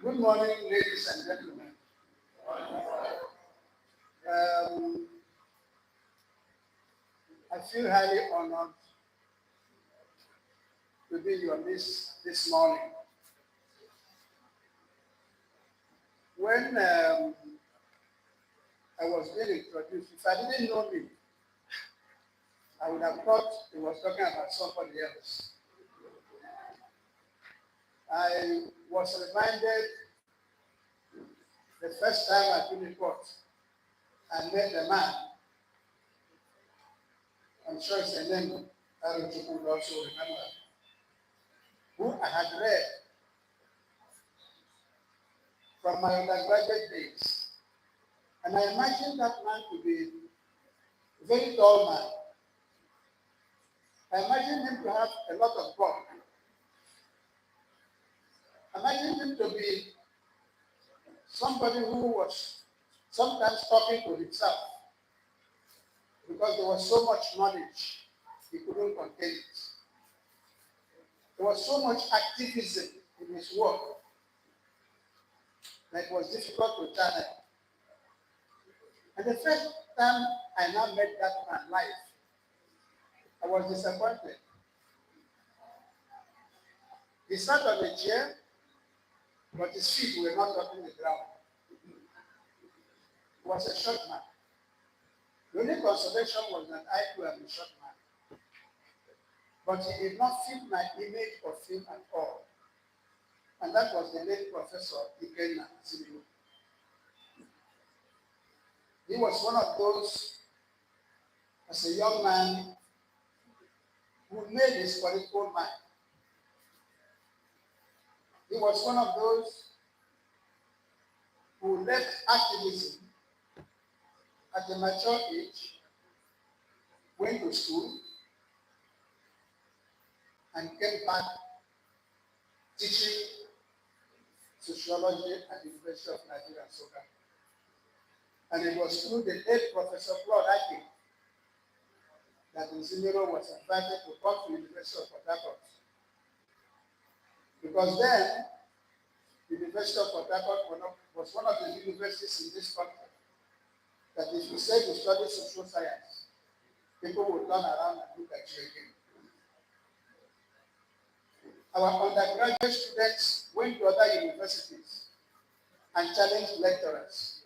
Good morning, ladies and gentlemen. I feel highly honored to be in your midst this morning. When I was being introduced, if I didn't know me, I would have thought he was talking about somebody else. I was reminded the first time I took the court, I met a man. I'm sure it's a name Aaron would also remember, who I had read from my undergraduate days. And I imagined that man to be a very tall man. I imagined him to have a lot of bulk. I imagined him to be somebody who was sometimes talking to himself because there was so much knowledge, he couldn't contain it. There was so much activism in his work that it was difficult to channel. And the first time I now met that man live, I was disappointed. He sat on a chair, but his feet were not touching the ground. He was a short man. The only consolation was that I too am a short man. But he did not fit my image of him at all. And that was the late Professor Eme Ekekwe. He was one of those, as a young man, who made his political mind. He was one of those who left activism at a mature age, went to school, and came back teaching sociology at the University of Nigeria, Soka. And it was through the late Professor Prof.Eme Ekekwe that Nzimiro was invited to come to the University of Port Harcourt. Because then, the University of Port Harcourt was one of the universities in this country that if you say you study social science, people will turn around and look at you again. Our undergraduate students went to other universities and challenged lecturers.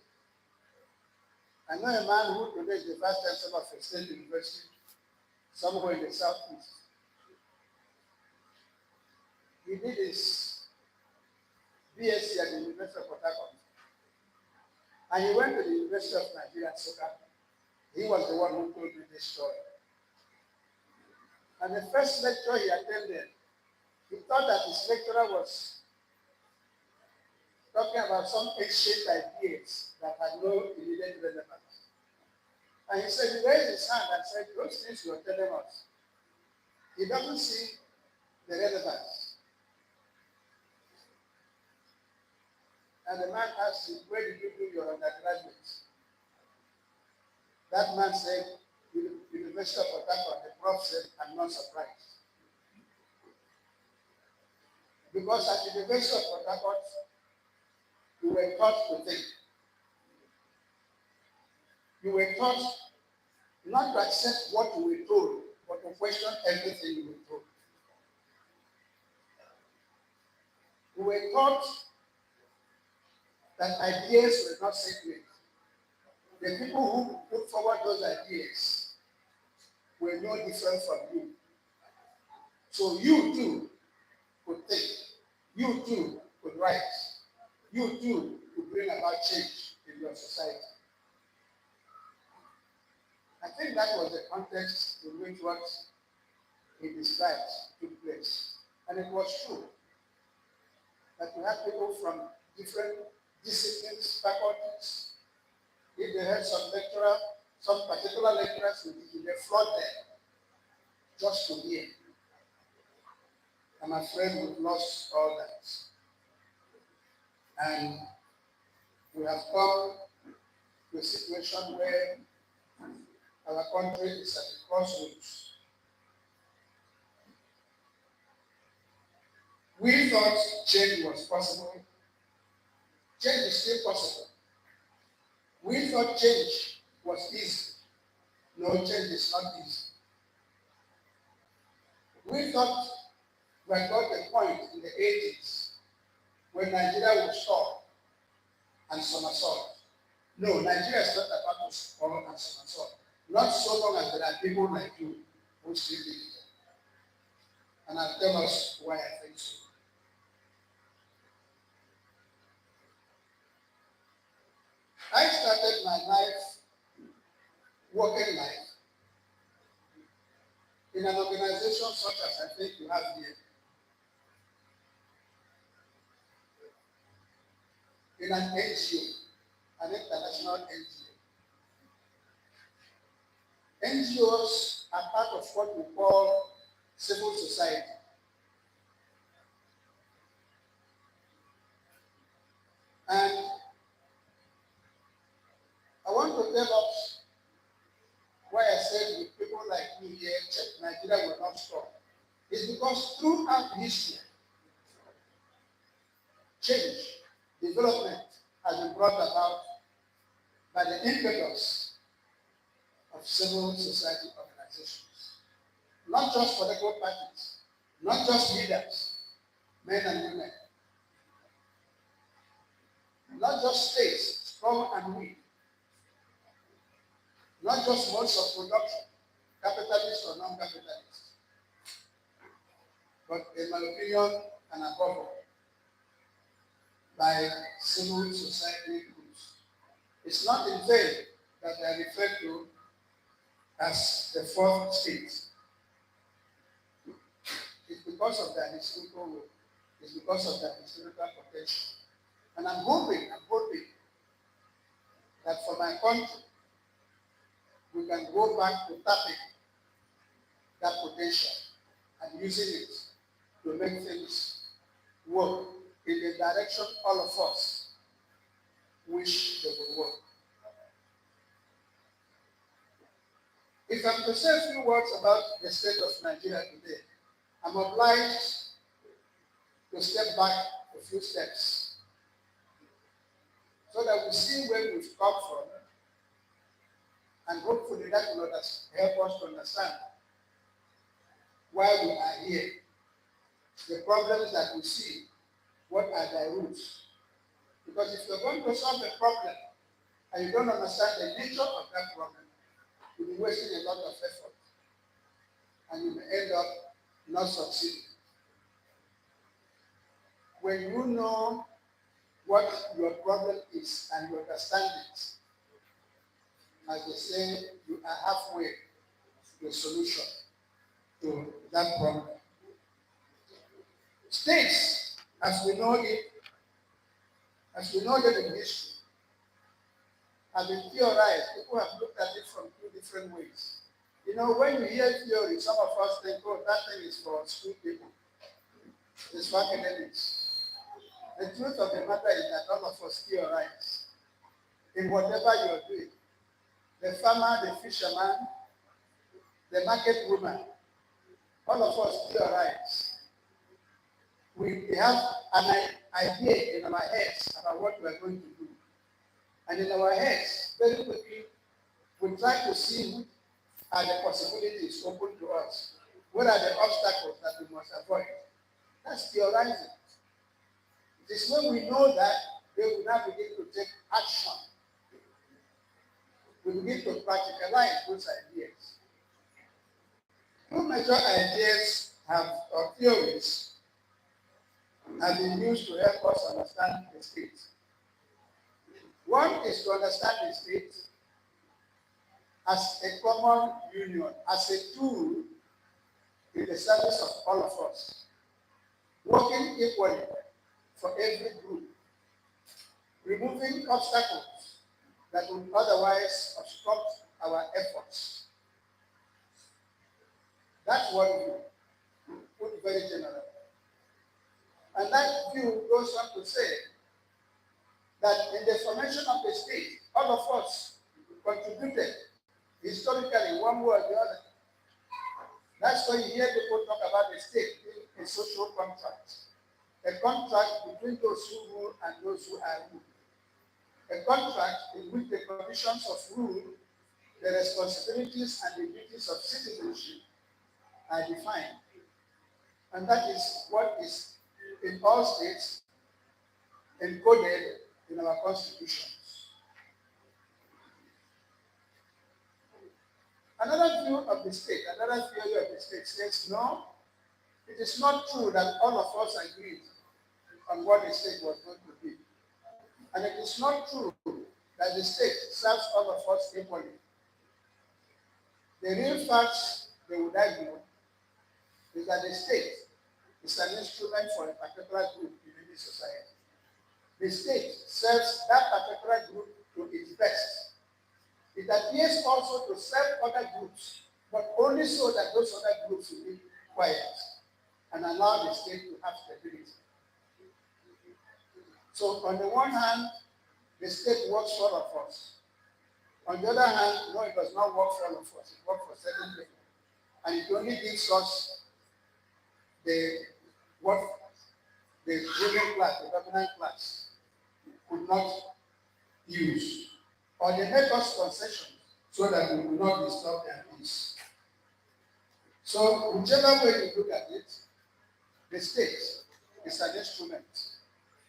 I know a man who today is the vice chancellor of a state university somewhere in the southeast. He did his BSc at the University of Port Harcourt. And he went to the University of Nigeria, Soka. He was the one who told me this story. And the first lecture he attended, he thought that his lecturer was talking about some ancient ideas that had no immediate relevance. And he said, he raised his hand and said, those things you are telling us, he doesn't see the relevance. And the man asked him, where did you do your undergraduate? That man said, University of Port Harcourt. The prof said, I'm not surprised. Because at the University of Port Harcourt, you were taught to think. You were taught not to accept what you were told, but to question everything you were told. You were taught that ideas were not sacred. The people who put forward those ideas were no different from you. So you too could think. You too could write. You too could bring about change in your society. I think that was the context in which what he described took place. And it was true that we had people from different disciplines, faculties. If they had some lecturer, some particular lecturers, they flood them just to hear. I'm afraid we've lost all that. And we have come to a situation where our country is at a crossroads. We thought change was possible Change is still possible. We thought change was easy. No, change is not easy. We thought we had got a point in the 80s when Nigeria would stop and somersault. No, Nigeria is not about to stop and somersault. Not so long as there are people like you who still live there. And I'll tell us why I think so. I started my life, working life, in an organization such as I think you have here. In an NGO, an international NGO. NGOs are part of what we call civil society. And I want to tell us why I said with people like me here, Nigeria will not stop. It's because throughout history, change, development has been brought about by the impetus of civil society organizations. Not just political parties, not just leaders, men and women, not just states, strong and weak, not just modes of production, capitalist or non-capitalist, but in my opinion, and above all, by civil society groups. It's not in vain that they are referred to as the fourth state. It's because of their historical role. It's because of their historical potential. And I'm hoping that for my country, we can go back to tapping that potential and using it to make things work in the direction all of us wish they would work. If I'm to say a few words about the state of Nigeria today, I'm obliged to step back a few steps so that we see where we've come from, and hopefully that will help us to understand why we are here, the problems that we see, what are their roots. Because if you're going to solve a problem and you don't understand the nature of that problem, you'll be wasting a lot of effort and you may end up not succeeding. When you know what your problem is and you understand it, as they say, you are halfway to the solution to that problem. States, as we know it, as we know them in history, have been theorized. People have looked at it from two different ways. You know, when you hear theory, some of us think, oh, that thing is for school people. It's for academics. The truth of the matter is that all of us theorize in whatever you're doing. The farmer, the fisherman, the market woman, all of us theorize. We have an idea in our heads about what we are going to do. And in our heads, very quickly, we try to see what are the possibilities open to us. What are the obstacles that we must avoid? That's theorizing. It is when we know that we will now begin to take action. We begin to practicalize those ideas. Two major ideas or theories have been used to help us understand the state. One is to understand the state as a common union, as a tool in the service of all of us, working equally for every group, removing obstacles that would otherwise obstruct our efforts. That's one view, put very general. And that view goes on to say that in the formation of the state, all of us contributed historically one way or the other. That's why you hear people talk about the state being a social contract. a contract between those who rule and those who are ruled. A contract in which the conditions of rule, the responsibilities and the duties of citizenship are defined. And that is what is in all states encoded in our constitutions. Another view of the state, another theory of the state says, no, it is not true that all of us agreed on what the state was going to be. And it is not true that the state serves all of us equally. The real facts they would argue is that the state is an instrument for a particular group in any society. The state serves that particular group to its best. It appears also to serve other groups, but only so that those other groups will be quiet and allow the state to have stability. So on the one hand, the state works for all of us. On the other hand, no, it does not work for all of us. It works for certain people. And it only gives us what the ruling class, the dominant class, could not use. Or they make us concessions so that we will not disturb their peace. So whichever way you look at it, the state is an instrument.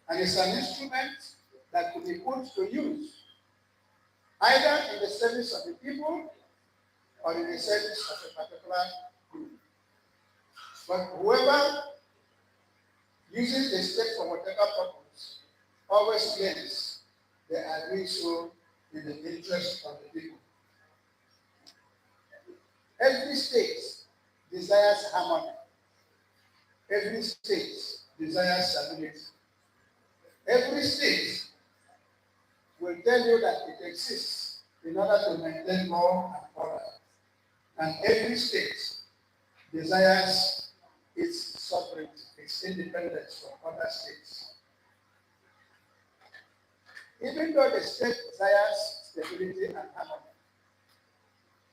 And it's an instrument that could be put to use either in the service of the people or in the service of a particular group. But whoever uses the state for whatever purpose always claims they are doing so in the interest of the people. Every state desires harmony. Every state desires stability. Every state will tell you that it exists in order to maintain law and order. And every state desires its sovereignty, its independence from other states. Even though the state desires stability and harmony,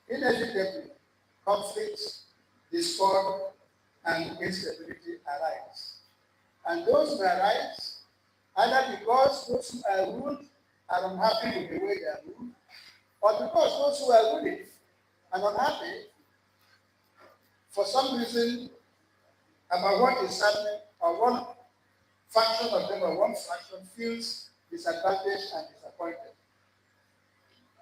inevitably conflicts, discord, and instability arise. And those may arise either because those who are ruled are unhappy with the way they are ruled, or because those who are ruling are unhappy for some reason about what is happening, or one faction of them or one faction feels disadvantaged and disappointed.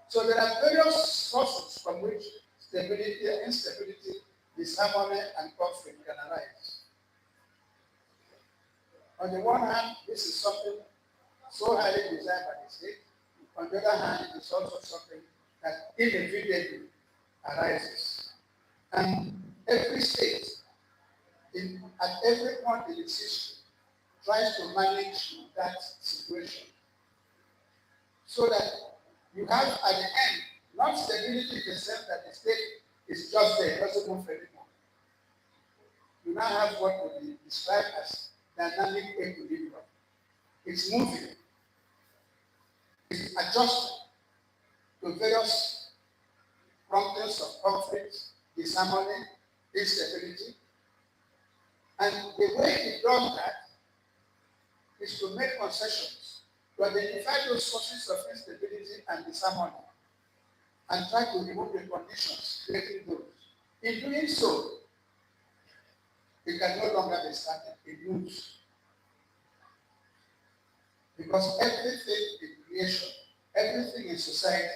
So there are various sources from which stability, instability, disharmony, and conflict can arise. On the one hand, this is something so highly desired by the state. On the other hand, it is also something that inevitably arises. And every state, at every point in its history, tries to manage that situation so that you have at the end not stability in the sense that the state is just there, it doesn't move anymore. You now have what would be described as dynamic equilibrium. It's moving. It's adjusting to various promptings of conflict, disharmony, instability. And the way it does that is to make concessions, to identify those sources of instability and disharmony, and try to remove the conditions creating those. In doing so, it can no longer be static, it moves. Because everything in creation, everything in society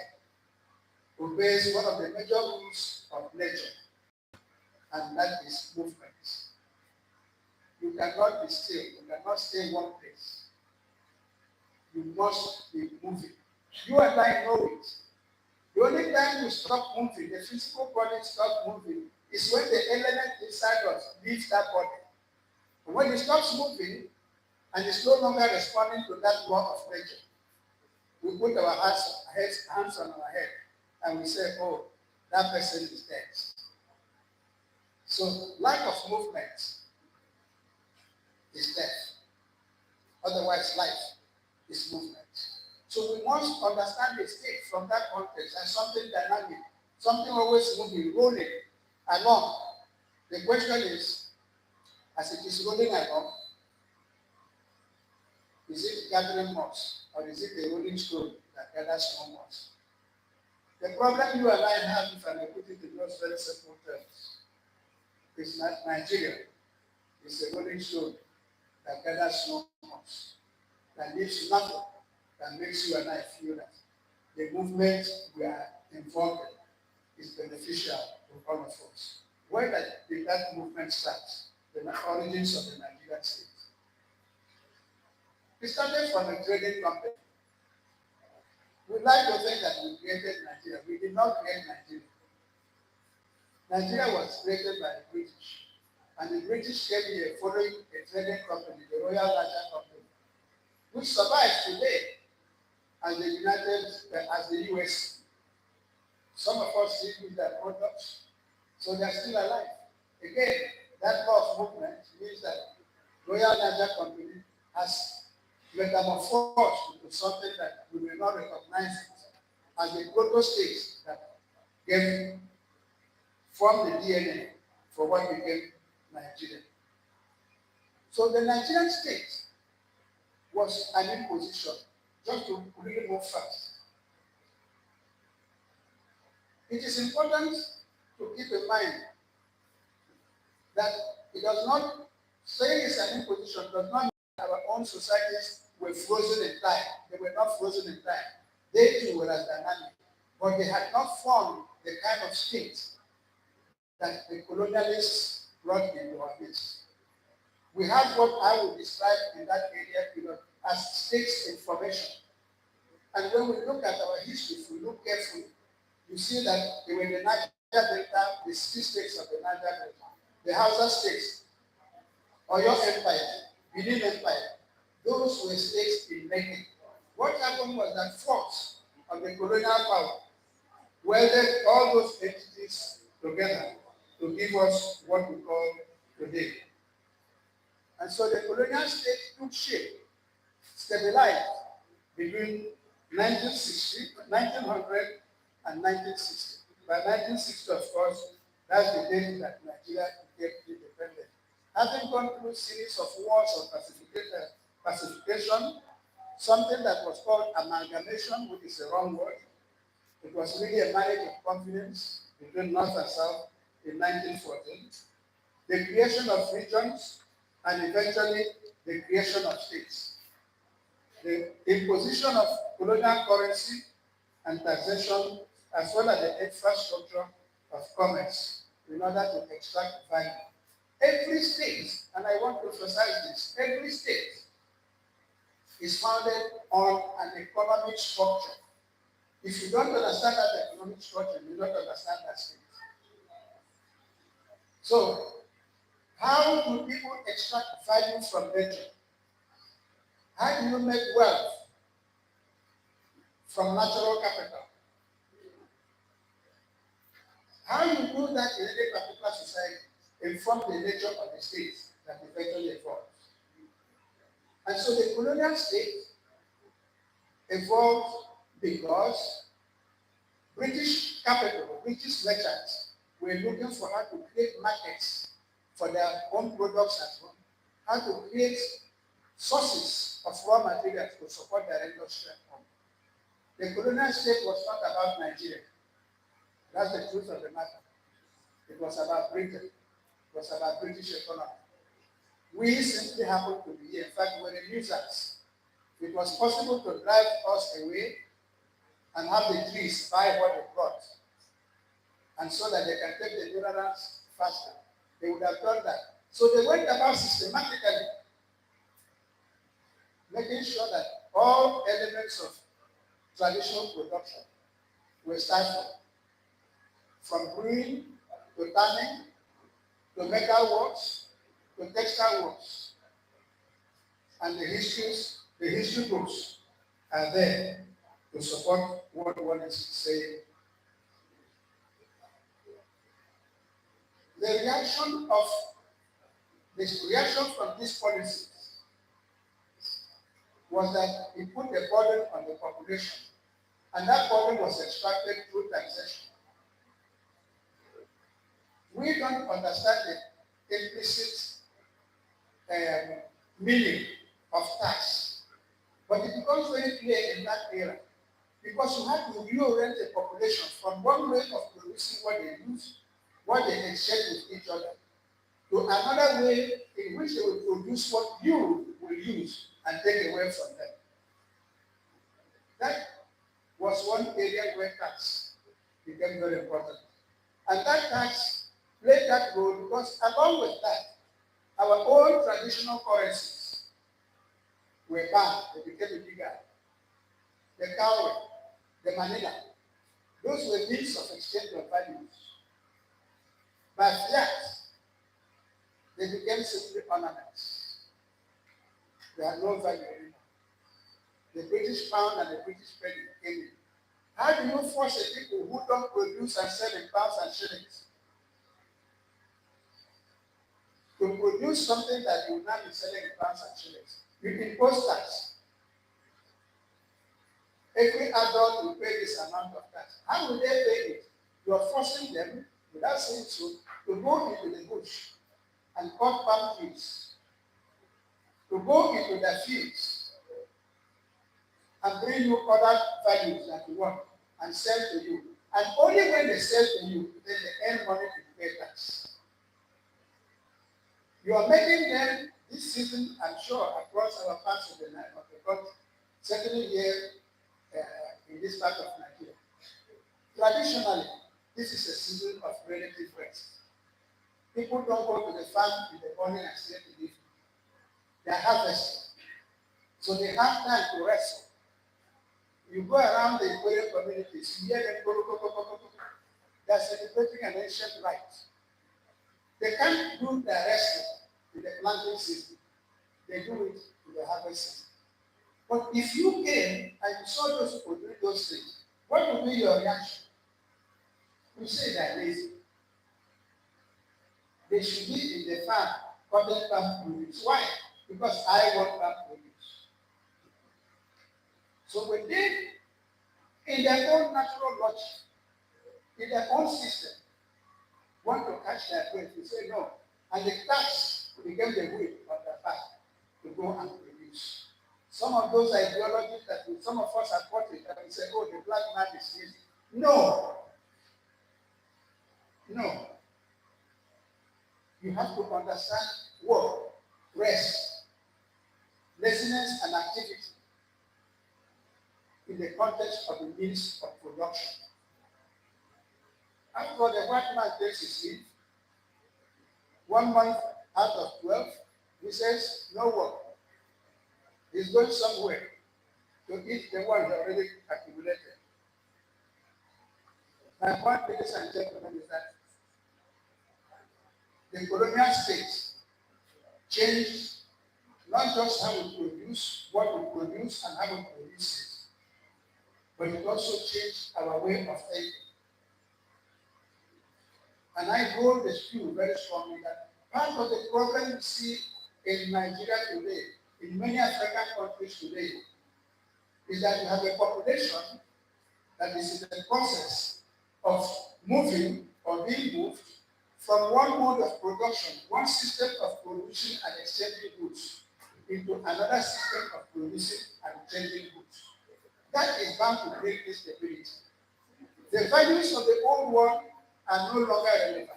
obeys one of the major rules of nature, and that is movement. You cannot be still, you cannot stay in one place. You must be moving. You and I know it. The only time you stop moving, the physical body stops moving, is when the element inside us leaves that body. And when it stops moving and it's no longer responding to that law of nature, we put our hands on our head and we say, oh, that person is dead. So lack of movement is death. Otherwise, life is movement. So we must understand the state from that context as something dynamic, something always moving, rolling along. The question is, as it is rolling along, Is it gathering moss, or is it a rolling stone that gathers more moss? The problem you and I have, if I may put it in those very simple terms, is that Nigeria is a rolling stone that gathers more moss, that leaves nothing, that makes you and I feel that the movement we are involved in is beneficial to all of us. Where did that movement start? The origins of the Nigerian state. It started from a trading company. We like to think that we created Nigeria. We did not create Nigeria. Nigeria was created by the British. And the British came here following a trading company, the Royal Raja Company, which survives today as the as the US. Some of us still use their products, so they're still alive. Again, that law of movement means that Royal Raja Company has metamorphosed into something that we may not recognize as a proto state that gave formed the DNA for what became Nigeria. So the Nigerian state was an imposition, just to really move fast. It is important to keep in mind that it does not say it's an imposition, does not mean our own societies were frozen in time. They were not frozen in time. They too were as dynamic, but they had not formed the kind of state that the colonialists brought into our midst. We have what I would describe in that area as states in formation. And when we look at our history, if we look carefully, you see that they were the Niger Delta, the city states of the Niger Delta, the Hausa states, Oyo Empire, Benin Empire. Those were states in making. What happened was that force of the colonial power welded all those entities together to give us what we call today. And so the colonial state took shape, stabilized between 1900 and 1960. By 1960, of course, that's the date that Nigeria became independent. Having gone through a series of wars of pacification, something that was called amalgamation, which is a wrong word. It was really a marriage of confidence between North and South in 1914. The creation of regions, and eventually the creation of states. The imposition of colonial currency and taxation, as well as the infrastructure of commerce in order to extract value. Every state, and I want to emphasize this, every state is founded on an economic structure. If you don't understand that economic structure, you don't understand that state. So, how do people extract value from nature? How do you make wealth from natural capital? How you do that in any particular society informs the nature of the state that eventually evolves. And so the colonial state evolved because British capital, British merchants were looking for how to create markets for their own products at home, how to create sources of raw materials to support their industry at home. The colonial state was not about Nigeria. That's the truth of the matter. It was about Britain. It was about British economy. We simply happened to be here. In fact, we were the users. It was possible to drive us away and have the Greeks buy what they brought. And so that they can take the ignorance faster. They would have done that. So they went about systematically making sure that all elements of traditional production were stifled. From brewing to tanning to metal works to textile works. And the history books are there to support what one is saying. The reaction from this policy was that it put a burden on the population, and that burden was extracted through taxation. We don't understand the implicit meaning of tax. But it becomes very clear in that era because you have to reorient the population from one way of producing what they use, what they exchange with each other, to another way in which they will produce what you will use and take away from them. That was one area where tax became very important. And that tax played that role because along with that, our own traditional currencies were banned. They became illegal. The cowrie, the manila, those were means of exchange of values. By fiat, they became simply ornaments. They had no value anymore. The British pound and the British penny came in. How do you force a people who don't produce and sell in pounds and shillings to produce something that you will not be selling in pounds and shillings? You impose tax. Every adult will pay this amount of tax. How will they pay it? You are forcing them, without saying so, to go into the bush and cut palm trees, to go into the fields and bring you other values that you want and sell to you. And only when they sell to you, then they earn money to pay tax. You are making them this season, I'm sure, across our parts of the country, certainly here in this part of Nigeria. Traditionally, this is a season of relative rest. People don't go to the farm in the morning and stay to live. They are harvesting. So they have time to rest. You go around the Aquarian communities, you hear them go. They are celebrating an ancient rite. They can't do the resting in the planting season. They do it in the harvest season. But if you came and you saw those people doing those things, what would be your reaction? You say they're lazy. They should be in the farm, cutting palm produce. Why? Because I want palm produce. So when they, in their own natural logic, in their own system, want to catch their breath, you say no. And the tax became the way on their path to go and produce. Some of those ideologies that some of us have bought it, and we say, oh, the black man is lazy. No. No. You have to understand work, rest, laziness, and activity in the context of the means of production. After the white man takes his leave, 1 month out of 12, he says, no work. He's going somewhere to eat the one he already accumulated. My point, ladies and gentlemen, is that the colonial state changed not just how we produce, what we produce, and how we produce it, but it also changed our way of thinking. And I hold the view very strongly that part of the problem we see in Nigeria today, in many African countries today, is that you have a population that is in the process of moving or being moved from one mode of production, one system of producing and exchanging goods, into another system of producing and exchanging goods. That is bound to bring instability. The values of the old world are no longer relevant.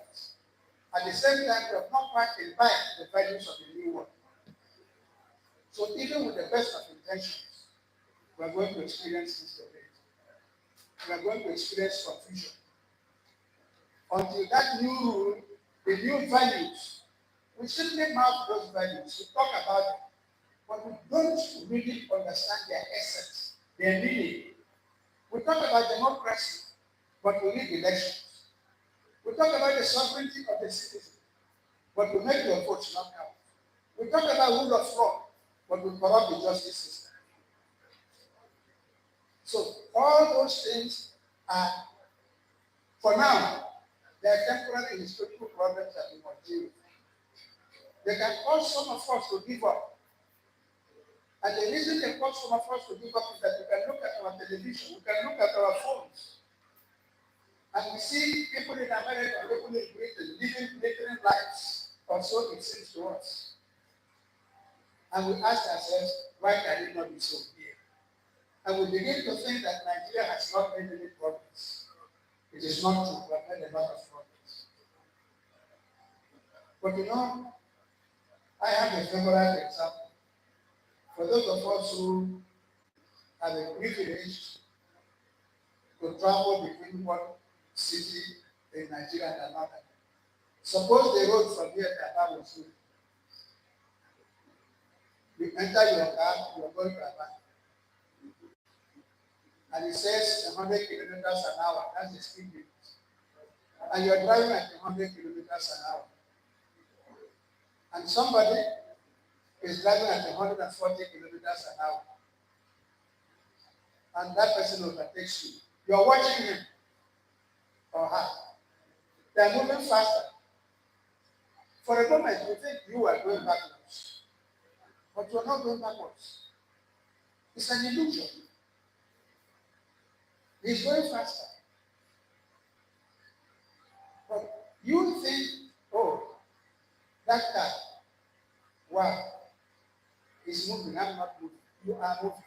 At the same time, we have not quite imbibed the values of the new world. So even with the best of intentions, we are going to experience instability. We are going to experience confusion. Until that new rule, the new values, we simply mouth those values, we talk about them, but we don't really understand their essence, their meaning. We talk about democracy, but we need elections. We talk about the sovereignty of the citizen, but we make your votes not count. We talk about rule of law, but we corrupt the justice system. So all those things are, for now, they are temporary historical problems that we must deal with. They can cause some of us to give up. And the reason they cause some of us to give up is that we can look at our television, we can look at our phones, and we see people in America, people in Britain living glittering lives, or so it seems to us. And we ask ourselves, why can it not be so here? And we begin to think that Nigeria has not made any progress. It is not true. We have made a lot of progress. But you know, I have a favorite example. For those of us who have a privilege to travel between one city in Nigeria and another. Suppose the road from here to Aba was good. You enter your car, you are going to Aba. And it says 100 kilometers an hour. That's the speed limit. And you're driving at 100 kilometers an hour. And somebody is driving at 140 kilometers an hour. And that person overtakes you. You're watching him or her. They're moving faster. For a moment, you think you are going backwards. But you're not going backwards. It's an illusion. He's going faster. But you think, oh, that car, wow, is moving, I'm not moving. You are moving.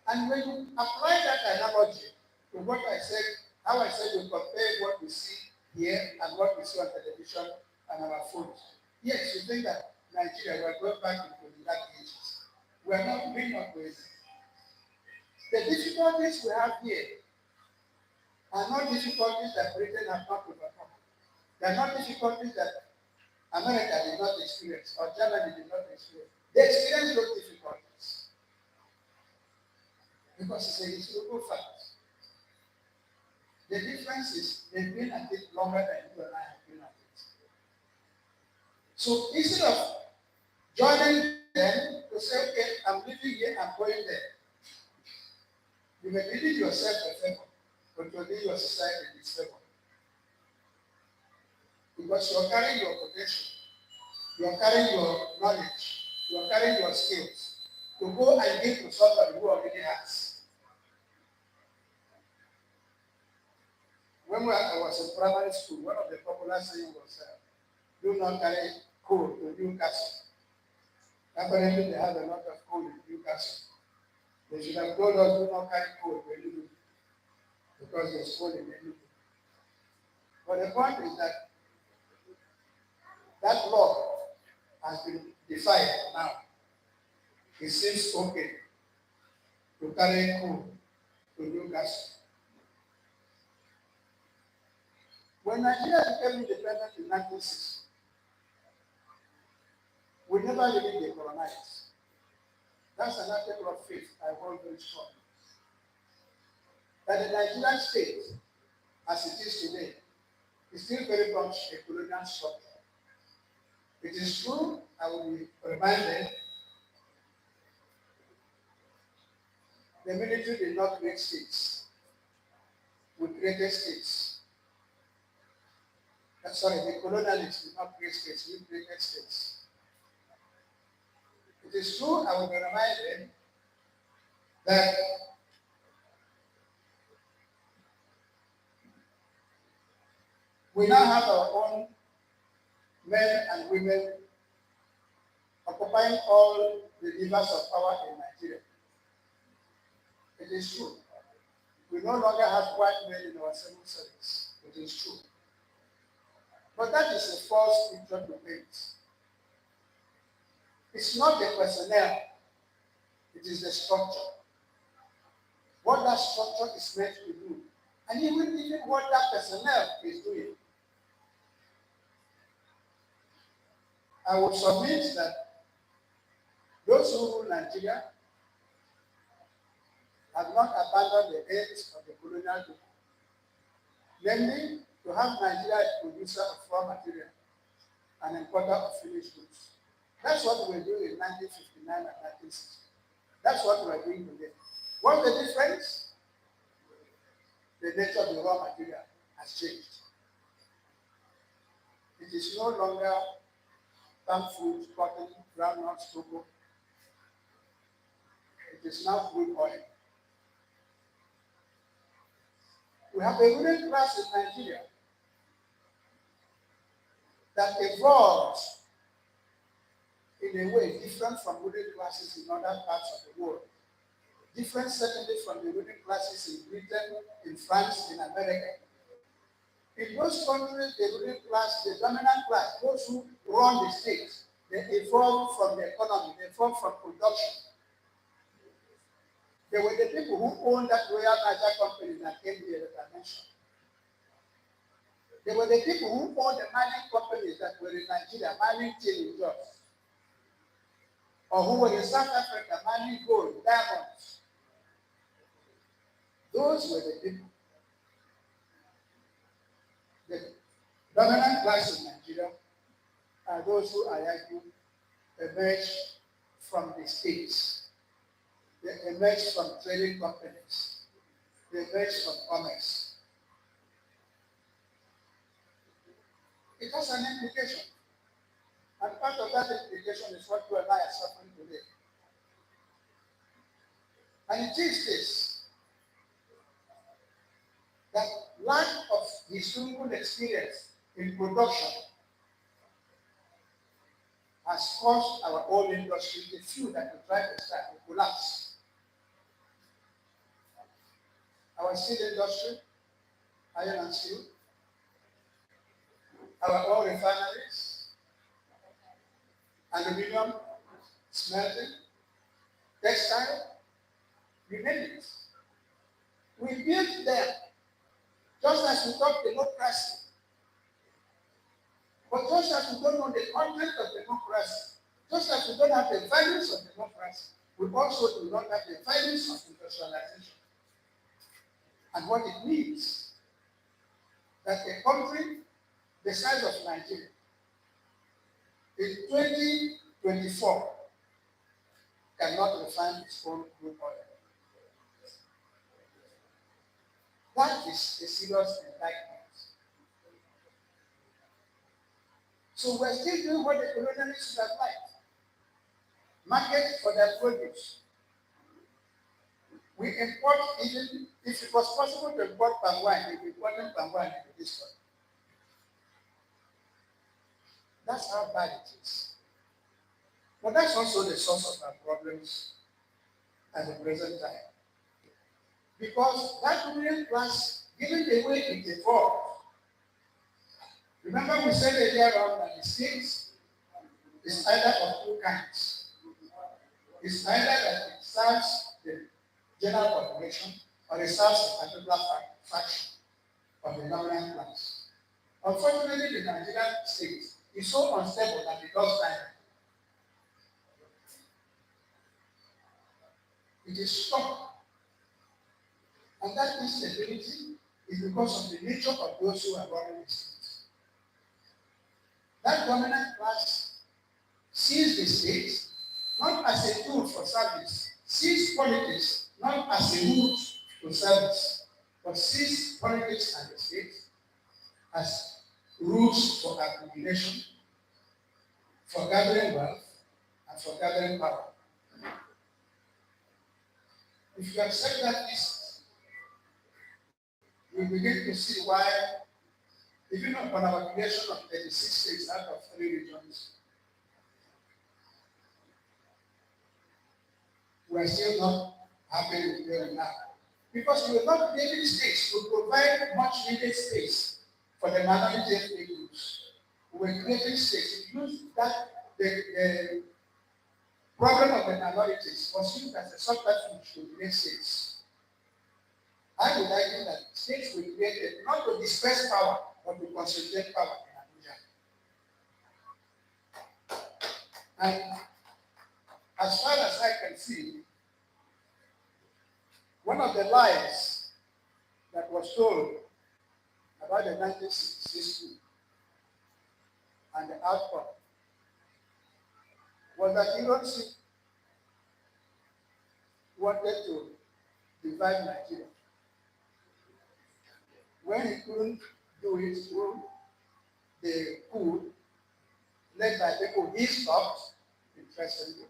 And when you apply that analogy to what I said, how I said you compare what we see here and what we see on television and our phones. Yes, you think that Nigeria, we are going back into the dark ages. We are not going on with it. The difficulties we have here are not difficulties that Britain has not overcome. They are not difficulties that America did not experience or Germany did not experience. They experienced those difficulties because it's a historical fact. The difference is they've been at it longer than you and I have been at it. So instead of joining them to say, okay, I'm living here, I'm going there, you may be doing yourself a favor, but you're doing your society a disfavor. Because you're carrying your potential, you're carrying your knowledge, you're carrying your skills to go and give to somebody who already has. When I was in primary school, one of the popular sayings was, do not carry coal to Newcastle. Apparently, they have a lot of coal in Newcastle. They should have told us, do not carry coal to Enugu, because there's coal in Enugu. But the point is that that law has been defied now. It seems okay to carry coal to Newcastle. When Nigeria became independent in 1960, we never really decolonized. That's an article of faith I hold very strong. That the Nigerian state, as it is today, is still very much a colonial structure. It is true, I will be reminded, the military did not create states. We created states. Sorry, the colonialists did not create states, we created states. It is true, I will be reminded that we now have our own men and women occupying all the levers of power in Nigeria. It is true. We no longer have white men in our civil service. It is true. But that is a false picture to paint. It's not the personnel, it is the structure. What that structure is meant to do, and even what that personnel is doing. I would submit that those who rule Nigeria have not abandoned the aims of the colonial people, namely to have Nigeria a producer of raw material and importer of finished goods. That's what we were doing in 1959 and 1960. That's what we are doing today. What's the difference? The nature of the raw material has changed. It is no longer palm fruit, cotton, groundnuts, cocoa. It is now crude oil. We have a ruling class in Nigeria that evolves in a way different from ruling classes in other parts of the world. different certainly from the ruling classes in Britain, in France, in America. In those countries, the ruling class, the dominant class, those who run the state, they evolved from the economy, they evolved from production. They were the people who owned that Royal Niger company that came here that I mentioned. They were the people who owned the mining companies that were in Nigeria, mining tin in jobs. Or who were in South Africa, mining gold, diamonds. Those were the people. The dominant class in Nigeria are those who I argue emerged from the states. They emerged from trading companies. They emerged from commerce. It has an implication. And part of that implication is what you and I are suffering today. And it is this, that lack of historical experience in production has caused our own industry, the few that we try to start, to collapse. Our steel industry, iron and steel, our oil refineries, aluminium, smelting, textile, you name it. We built them just as we talk democracy. But just as we don't know the content of democracy, just as we don't have the values of democracy, we also do not have the values of industrialization. And what it means that a country the size of Nigeria in 2024 cannot refine its own crude oil. That is a serious indictment. So we're still doing what the colonialists should have liked. Market for their produce. We import, even if it was possible to import palm wine, we imported palm wine into this country. That's how bad it is. But that's also the source of our problems at the present time. Because that ruling class, given the way it evolved, remember we said earlier on that the states is either of two kinds. It's either that it serves the general population or it serves a particular faction of the dominant class. Unfortunately, the Nigerian state is so unstable that it does neither. It is stuck. And that instability is because of the nature of those who are running the state. That dominant class sees the state not as a tool for service, sees politics not as a route to service, but sees politics and the state as rules for accumulation, for gathering wealth, and for gathering power. If you accept that thesis, you begin to see why, even upon our creation of 36 states out of 3 regions, we are still not happy with where we are. Because we are not creating states to provide much needed space for the minority ethnic groups. We are creating states to use that the problem of the minorities was used as a subterfuge to create states. I would argue that states were created not to disperse power, but to concentrate power in Abuja. And as far as I can see, one of the lies that was told about the 1966 coup and the outcome was that Hiroshi wanted to divide Nigeria. When he couldn't do it through the coup led by people he stopped, interestingly,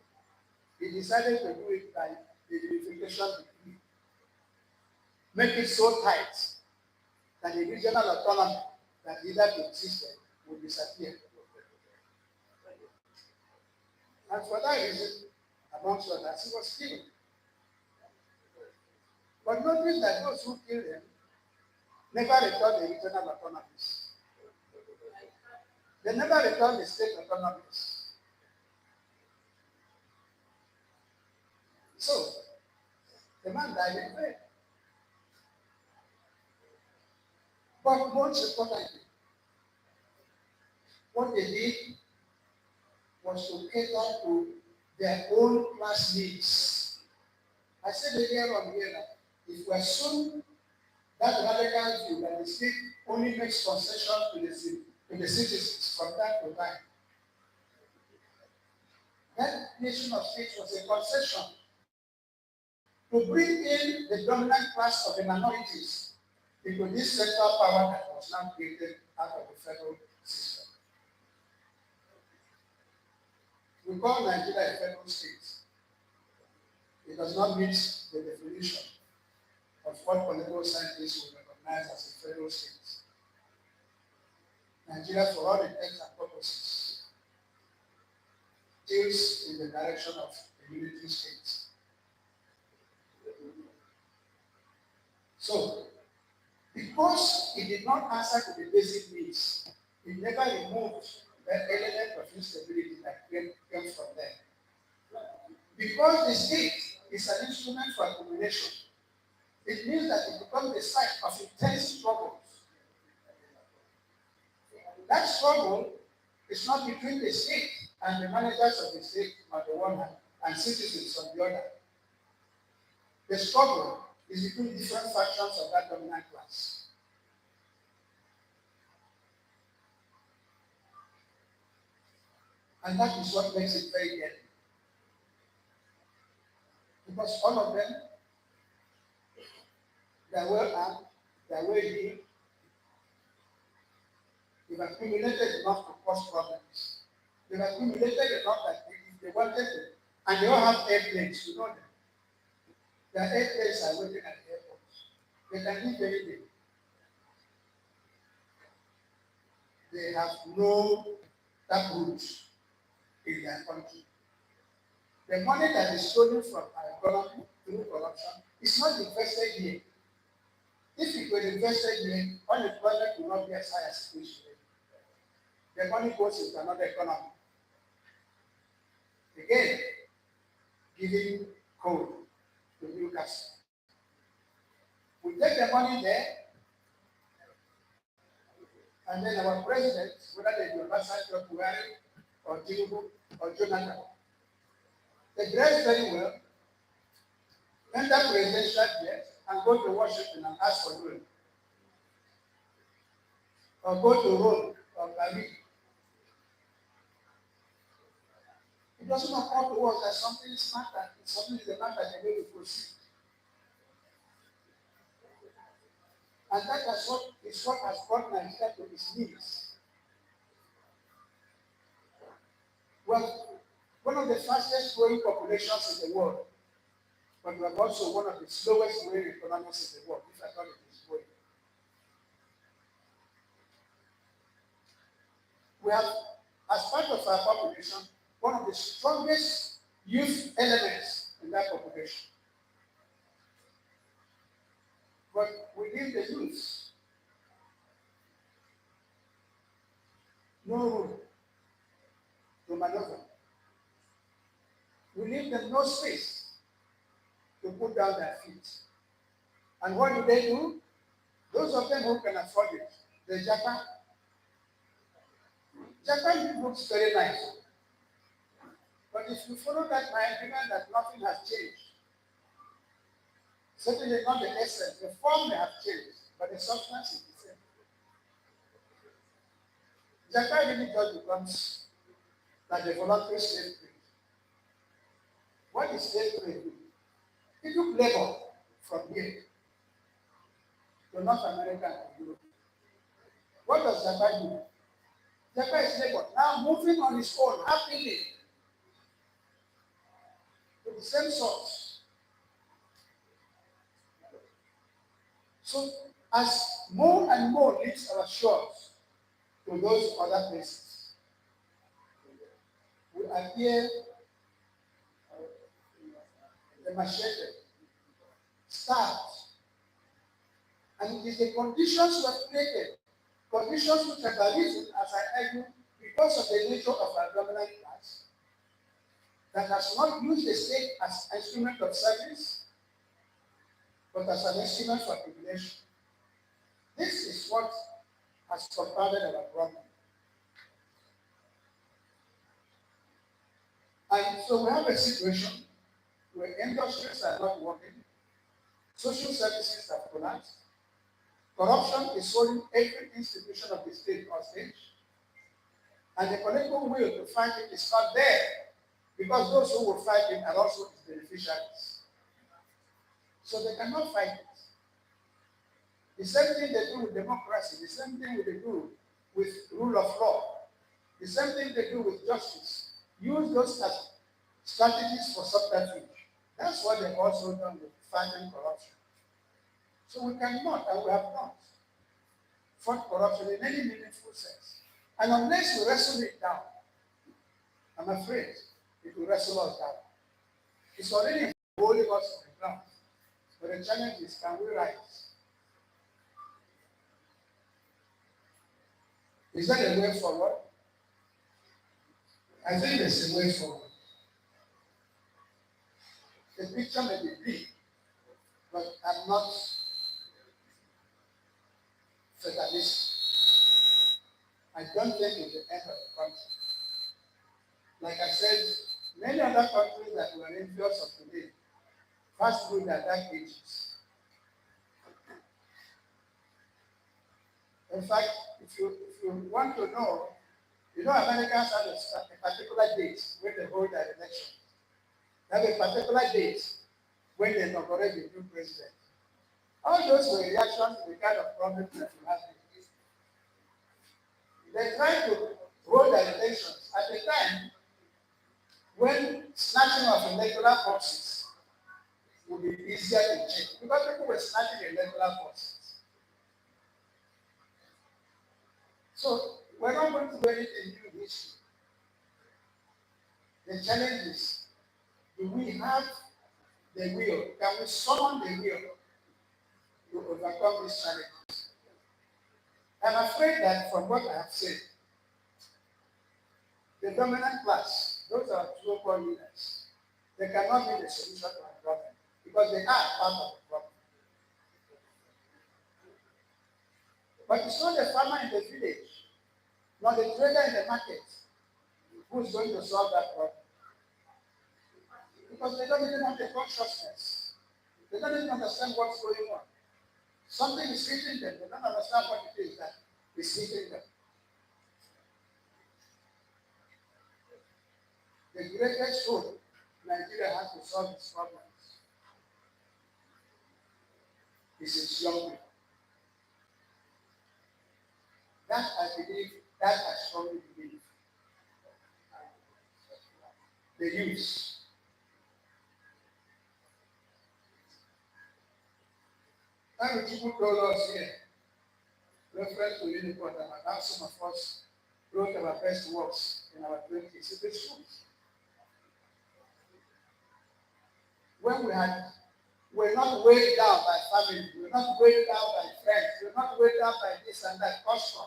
he decided to do it by the unification decree. Make it so tight that the regional autonomy that either existed would disappear. And for that reason, amongst others, he was killed. But notice that those who killed them never returned the regional autonomies. They never returned the state autonomies. So, the man died in vain. But most importantly, what they did was to cater to their own class needs. I said earlier on here that if we assume that radical view that the state only makes concessions to the citizens from time to time, that nation of states was a concession to bring in the dominant class of the minorities into this central power that was now created out of the federal system. We call Nigeria a federal state. It does not meet the definition of what political scientists will recognize as a federal state. Nigeria, for all intents and purposes, tilts in the direction of a unitary state. So, because it did not answer to the basic needs, it never removed that element of instability that came from there. Because the state is an instrument for accumulation, it means that it becomes the site of intense struggles. That struggle is not between the state and the managers of the state on the one hand and citizens on the other. The struggle is between different factions of that dominant class. And that is what makes it very deadly. Because all of them, they are well armed, they are well healed, they've accumulated enough to cause problems. They've accumulated enough that if they wanted to, and they all have airplanes, you know them. Their airplanes are waiting at the airport. They can leave anything. They have no taproot in their country. The money that is stolen from our economy through corruption is not invested here. If it were invested here, unemployment would not be as high as it is today. The money goes into another economy. Again, giving code to Newcastle. We take the money there, and then our president, whether they be Obasanjo, Buhari, or Tinubu, or Jonathan, they dress very well, enter presidential jet, and go to Washington and ask for loan. Or go to Rome or Paris. It doesn't occur to us that something is matter. Something is the matter the way we proceed. And that is what has brought Nigeria to its knees. Well, one of the fastest growing populations in the world, but we are also one of the slowest growing economies in the world, if I thought it is growing. We have, as part of our population, one of the strongest youth elements in that population. But within the youth, no room to maneuver. We leave them no space to put down their feet. And what do? Those of them who can afford it, the Japan. Japan looks very nice. But if you follow that line, given that nothing has changed, certainly not the essence, the form may have changed, but the substance is the same. Japan really just becomes like the voluntary slave trade. What is slave trade? It took labor from here to North America and Europe. What does Japan do? Japan is labor now moving on its own happily to the same source. So as more and more leaves our shores to those other places, we appear the machete, start it is the conditions we have created, conditions which have arisen, as I argue, because of the nature of our dominant class, that has not used the state as an instrument of service, but as an instrument for accumulation. This is what has compounded our problem. And so we have a situation where industries are not working, social services have collapsed, corruption is holding every institution of the state hostage, and the political will to fight it is not there, because those who will fight it are also its beneficiaries. So they cannot fight it. The same thing they do with democracy, the same thing they do with rule of law, the same thing they do with justice. Use those strategies for subterfuge. That's what they've also done with fighting corruption. So we cannot, and we have not, fight corruption in any meaningful sense. And unless we wrestle it down, I'm afraid it will wrestle us down. It's already holding us on the ground. But the challenge is, can we rise? Is that a way forward? I think there's a way forward. The picture may be big, but I'm not fatalistic. I don't think it's the end of the country. Like I said, many other countries that were envious of today passed through their dark ages. In fact, if you want to know, Americans have a particular date when they hold their election. They have a particular date when they inaugurate the new president. All those were reactions to the kind of problems that we have in this. They tried to hold their elections at a time when snatching of electoral boxes would be easier to check, because people were snatching electoral boxes. So we're not going to do anything new in history. The challenge is, do we have the will? Can we summon the will to overcome these challenges? I'm afraid that from what I have said, the dominant class, those are so-called leaders, they cannot be the solution to our problem because they are part of the problem. But it's not the farmer in the village, not the trader in the market who's going to solve that problem. Because they don't even have the consciousness. They don't even understand what's going on. Something is hitting them. They don't understand what it is that is hitting them. The greatest hope Nigeria has to solve its problems is its young people. That I believe, that I strongly believe. The youth. And people told us here, reference to Unicorn, that now some of us wrote our best works in our 20s. It's the truth. When we're not weighed down by family, we're not weighed down by friends, we're not weighed down by this and that custom.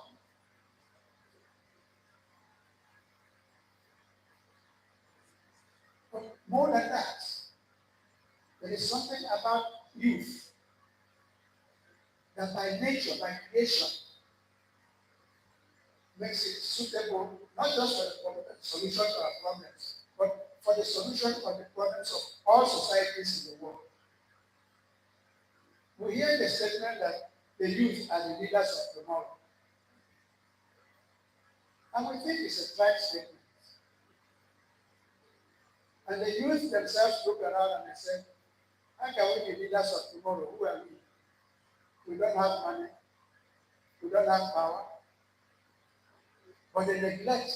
But more than that, there is something about youth that by nature, by creation, makes it suitable not just for the solution to our problems, but for the solution of the problems of all societies in the world. We hear the statement that the youth are the leaders of tomorrow. And we think it's a trite statement. And the youth themselves look around and they say, how can we be leaders of tomorrow? Who are we? We don't have money. We don't have power. But they neglect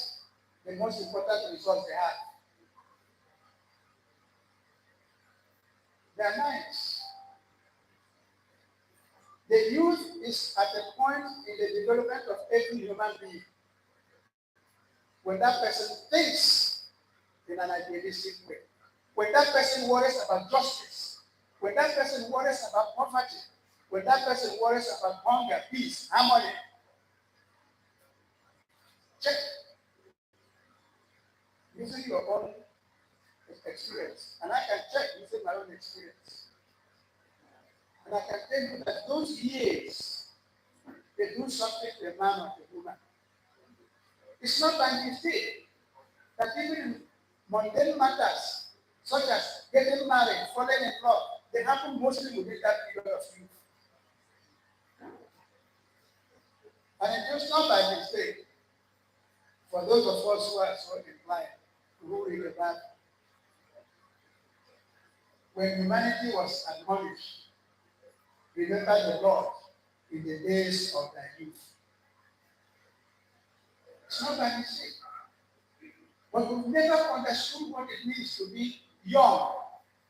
the most important resource they have. Their minds. The youth is at a point in the development of every human being when that person thinks in an idealistic way, when that person worries about justice, when that person worries about poverty, When that person worries about hunger, peace, harmony, check using your own experience. And I can check using my own experience. And I can tell you that those years, they do something to a man or to a woman. It's not by mistake that even in mundane matters, such as getting married, falling in love, they happen mostly within that period of youth. And it is not by mistake for those of us who are so inclined to read the Bible. When humanity was admonished, remember the Lord in the days of thy youth. It's not by mistake. But we've never understood what it means to be young.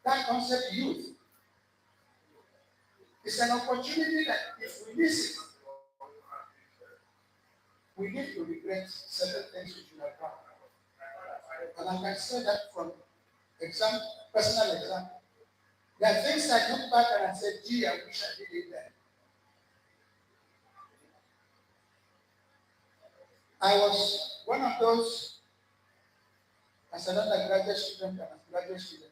That concept, youth. It's an opportunity that if we miss it, we need to regret certain things we should have done. And I can say that from personal example. There are things I look back and I said, gee, I wish I did it then. I was one of those, as an undergraduate student and as a graduate student,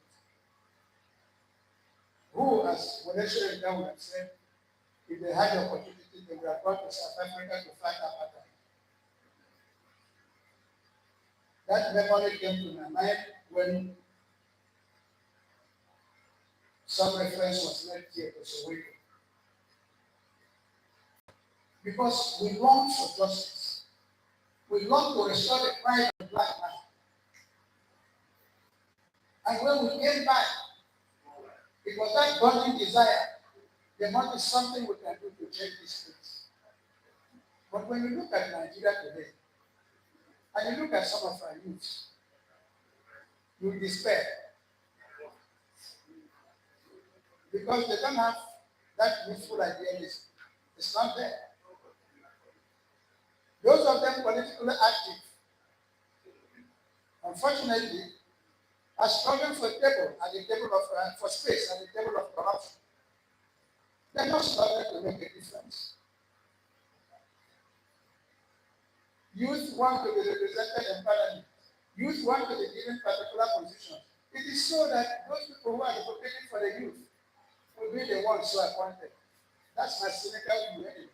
who, as Wodesha Ida would have said, if they had the opportunity, they would have gone to South Africa to fight apartheid. That memory came to my mind when some reference was made here to Soweto. Because we long for justice. We long to restore the pride of black man. And when we came back, it was that burning desire. There must be something we can do to change this place. But when you look at Nigeria today, and you look at some of our youths, you despair. Because they don't have that youthful idealism. It's not there. Those of them politically active, unfortunately, are struggling for for space at the table of corruption. They're not struggling to make a difference. Youth want to be represented in parliament. Youth want to be given particular positions. It is so that those people who are advocating for the youth will be the ones who are appointed. That's my cynical view anyway.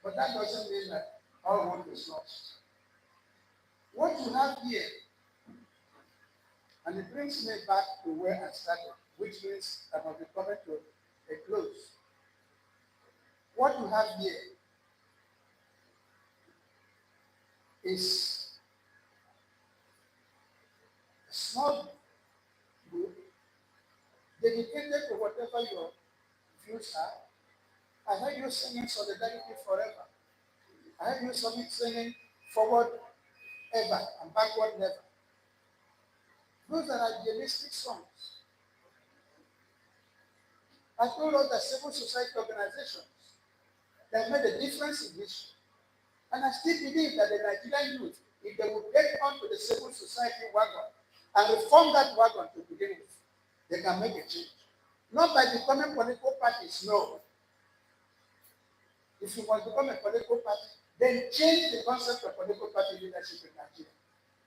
But that doesn't mean that our work is lost. What you have here, and it brings me back to where I started, which means I must be coming to a close. What you have here is a small group dedicated to whatever your views are. I heard you singing Solidarity Forever. I heard you singing Forward Ever and Backward Never. Those are idealistic songs. I told us that civil society organizations that made a difference in history. And I still believe that the Nigerian youth, if they would get onto the civil society wagon and reform that wagon to begin with, they can make a change. Not by becoming political parties, no. If you must become a political party, then change the concept of political party leadership in Nigeria.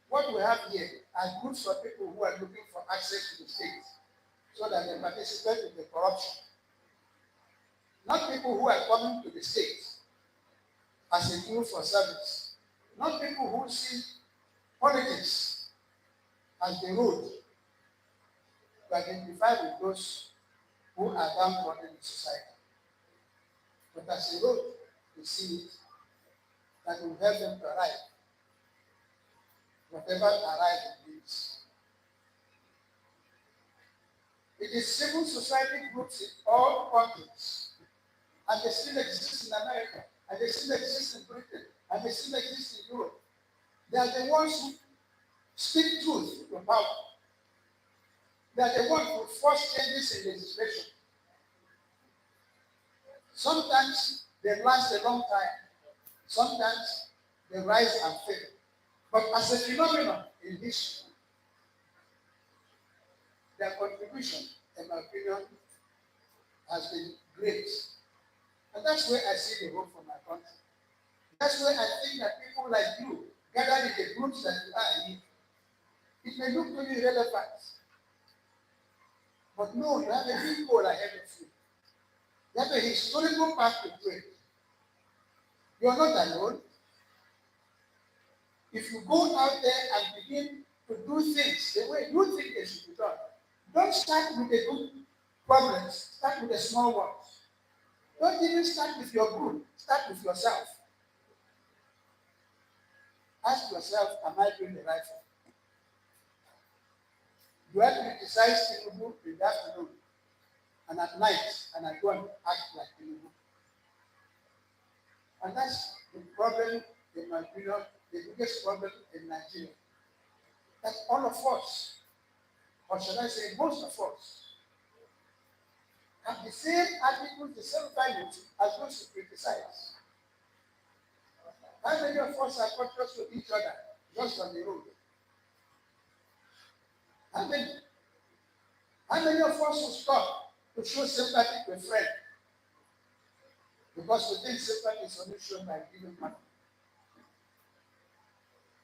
What we have here are groups of people who are looking for access to the state so that they participate in the corruption. Not people who are coming to the state as a tool for service. Not people who see politics as the road to identify with those who are downtrodden in society. But as a road to see it that will help them to arrive, whatever arrival means. It is civil society groups in all countries, and they still exist in America, and they still exist in Britain, and they still exist in Europe. They are the ones who speak truth to power. They are the ones who force changes in legislation. Sometimes they last a long time. Sometimes they rise and fail. But as a phenomenon in history, their contribution my opinion, has been great. And that's where I see the hope for my country. That's where I think that people like you, gathered in the groups that you are in, it may look to you irrelevant. But no, you have a big goal ahead of you. You have a historical path to take. You are not alone. If you go out there and begin to do things the way you think they should be done, don't start with the good problems. Start with the small ones. Don't even start with your group. Start with yourself. Ask yourself, am I doing the right thing? Do I criticize Tinubu in the afternoon and at night, and I go and act like Tinubu? And that's the problem, in my opinion, the biggest problem in Nigeria. That all of us, or should I say most of us, have the same attitude, the same values as those who criticize. How many of us are conscious to each other just on the road? How many? How many of us will stop to show sympathy to a friend? Because we think sympathy is only shown by giving money.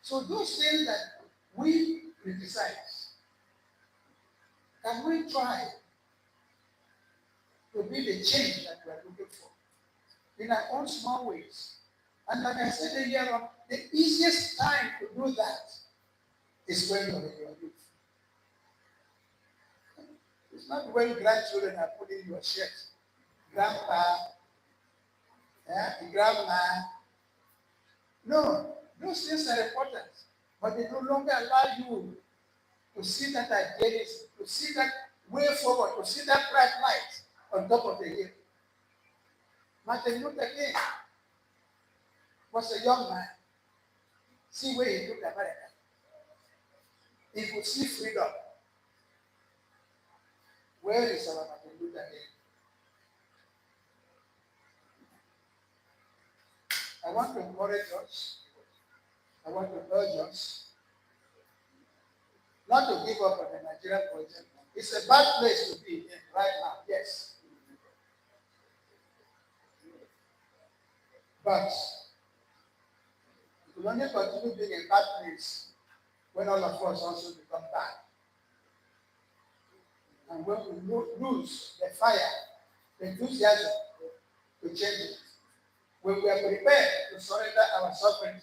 So those things that we criticize, can we try to be the change that we are looking for in our own small ways? And like I said earlier on, the easiest time to do that is when you're in your youth. It's not when grandchildren are putting your shirt, grandpa, grandma. No, those things are important, but they no longer allow you to see that idealism, to see that way forward, to see that bright light on top of the hill. Martin Luther King was a young man. See where he took America. He could see freedom. Where is our Martin Luther King? I want to encourage us. I want to urge us not to give up on the Nigerian project. It's a bad place to be in right now, yes. But it will only continue being a bad place when all of us also become bad. And when we lose the fire, the enthusiasm to change it, when we are prepared to surrender our sovereignty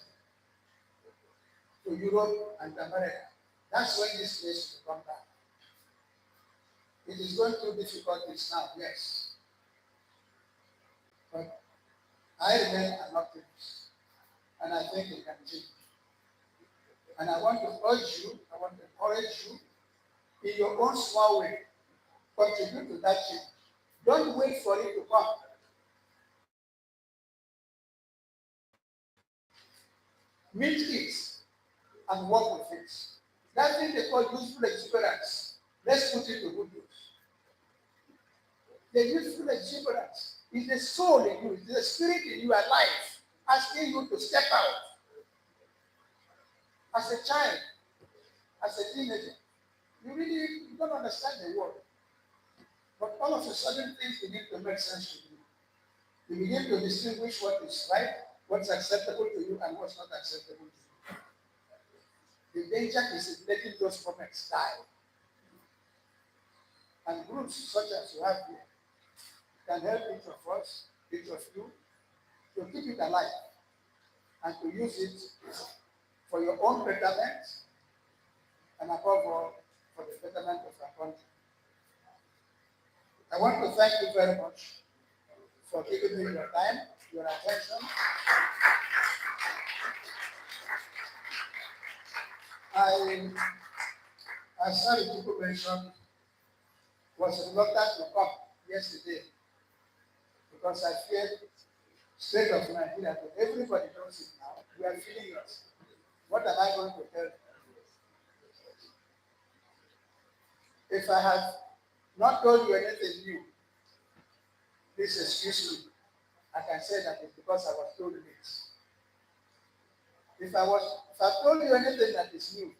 to Europe and America, that's when this place will come back. It is going through difficulties now, yes. But I remain an optimist, and I think it can change. And I want to urge you, I want to encourage you, in your own small way, contribute to that change. Don't wait for it to come. Meet it and work with it. That thing they call useful exuberance, let's put it to good use. The useful exuberance is the soul in you, it's the spirit in you alive, asking you to step out. As a child, as a teenager, you don't understand the world. But all of a sudden, things begin to make sense to you. You begin to distinguish what is right, what's acceptable to you, and what's not acceptable to you. The danger is in letting those moments die. And groups such as you have here can help each of us, each of you, to keep it alive and to use it for your own betterment and above all, for the betterment of our country. I want to thank you very much for giving me your time, your attention. As Sari Tuku mentioned, was reluctant to come yesterday because I feared state of Nigeria, but everybody knows it now. We are feeling it. What am I going to tell you? If I have not told you anything new, please excuse me. I can say that it's because I was told this. If I told you anything that is new,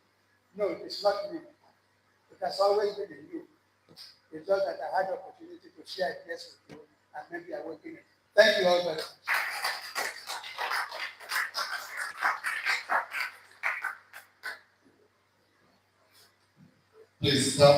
no, it is not new. It has always been new. It's just that I had the opportunity to share ideas with you and maybe awaken it. Thank you all very much. Please start.